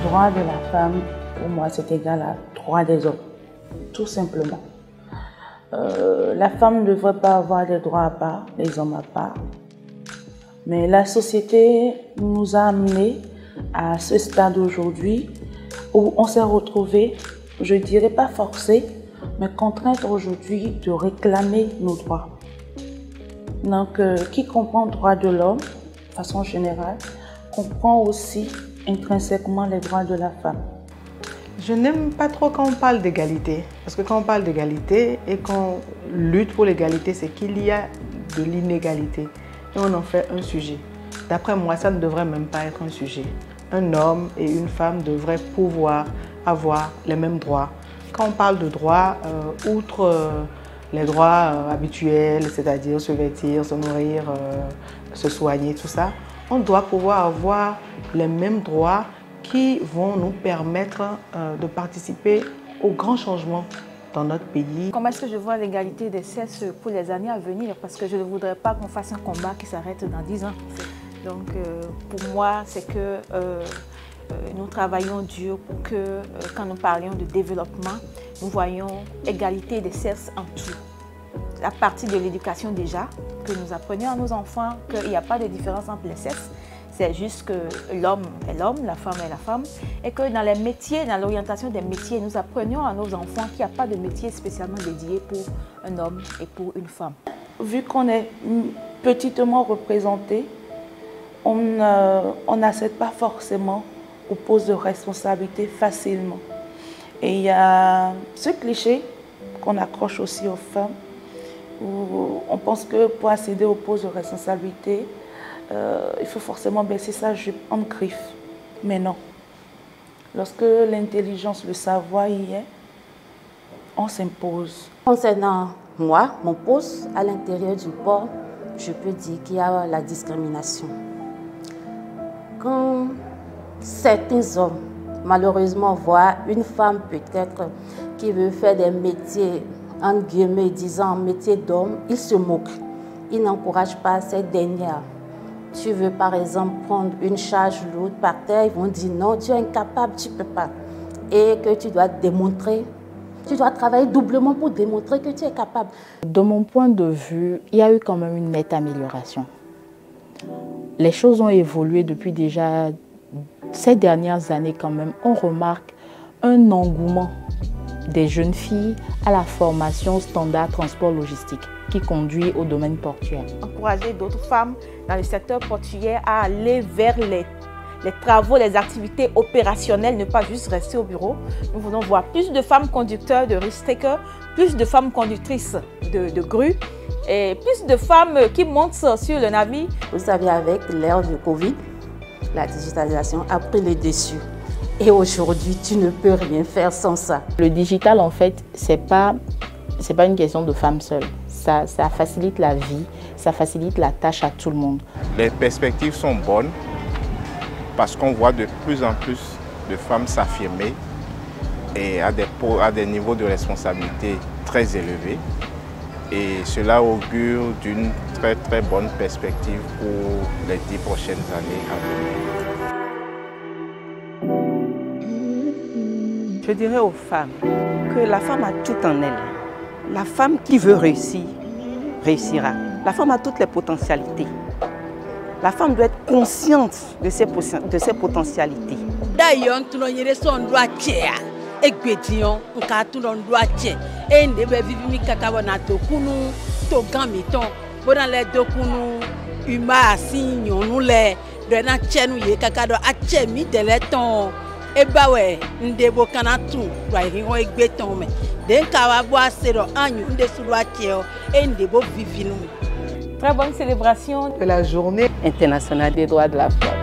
droit de la femme, pour moi, c'est égal à droit des hommes, tout simplement. La femme ne devrait pas avoir des droits à part, les hommes à part. Mais la société nous a amenés à ce stade aujourd'hui où on s'est retrouvés, je ne dirais pas forcés, mais contraints aujourd'hui de réclamer nos droits. Donc, qui comprend le droit de l'homme, de façon générale, comprend aussi intrinsèquement les droits de la femme. Je n'aime pas trop quand on parle d'égalité, parce que quand on parle d'égalité et qu'on lutte pour l'égalité, c'est qu'il y a de l'inégalité et on en fait un sujet. D'après moi, ça ne devrait même pas être un sujet. Un homme et une femme devraient pouvoir avoir les mêmes droits. Quand on parle de droits, outre les droits habituels, c'est-à-dire se vêtir, se nourrir, se soigner, tout ça, on doit pouvoir avoir les mêmes droits qui vont nous permettre de participer aux grands changements dans notre pays. Comment est-ce que je vois l'égalité des sexes pour les années à venir? Parce que je ne voudrais pas qu'on fasse un combat qui s'arrête dans 10 ans. Donc pour moi, c'est que nous travaillons dur pour que quand nous parlions de développement, nous voyons égalité des sexes en tout. À partir de l'éducation déjà, que nous apprenions à nos enfants qu'il n'y a pas de différence entre les sexes. C'est juste que l'homme est l'homme, la femme est la femme. Et que dans les métiers, dans l'orientation des métiers, nous apprenions à nos enfants qu'il n'y a pas de métier spécialement dédié pour un homme et pour une femme. Vu qu'on est petitement représenté, on n'accède pas forcément aux postes de responsabilité facilement. Et il y a ce cliché qu'on accroche aussi aux femmes, où on pense que pour accéder aux postes de responsabilité, il faut forcément baisser sa jupe en griffe. Mais non. Lorsque l'intelligence, le savoir y est, on s'impose. Concernant moi, mon poste à l'intérieur du port, je peux dire qu'il y a la discrimination. Quand certains hommes, malheureusement, voient une femme peut-être qui veut faire des métiers, entre guillemets, disant métier d'homme, ils se moquent. Ils n'encouragent pas cette dernière. Tu veux par exemple prendre une charge lourde par terre, ils vont dire non, tu es incapable, tu ne peux pas. Et que tu dois démontrer, tu dois travailler doublement pour démontrer que tu es capable. De mon point de vue, il y a eu quand même une nette amélioration. Les choses ont évolué depuis déjà ces dernières années quand même. On remarque un engouement des jeunes filles à la formation standard transport logistique qui conduit au domaine portuaire. Encourager d'autres femmes dans le secteur portuaire à aller vers les travaux, les activités opérationnelles, ne pas juste rester au bureau. Nous voulons voir plus de femmes conducteurs de risk-takers, plus de femmes conductrices de grues et plus de femmes qui montent sur le navire. Vous savez, avec l'ère du Covid, la digitalisation a pris le dessus. Et aujourd'hui, tu ne peux rien faire sans ça. Le digital, en fait, c'est pas une question de femme seule. Ça facilite la vie, ça facilite la tâche à tout le monde. Les perspectives sont bonnes parce qu'on voit de plus en plus de femmes s'affirmer et à des niveaux de responsabilité très élevés. Et cela augure d'une très très bonne perspective pour les 10 prochaines années à venir. Je dirais aux femmes que la femme a tout en elle. La femme qui veut réussir, réussira. La femme a toutes les potentialités. La femme doit être consciente de ses potentialités. D'ailleurs, tout le monde doit faire. Et bédion, on a tout le monde doit faire. Et on doit vivre mi kakawana to kunu to gamiton. Pendant les deux kunu, humain assis, nous les de na chenu ye kakado a chemi de l'éton. Et bah ouais, on débo kanatu, doit y avoir un béton mais. D'un kawaboa sero anyu, on déçoit tiens et on débo vivre nous. Très bonne célébration de la Journée internationale des droits de la femme.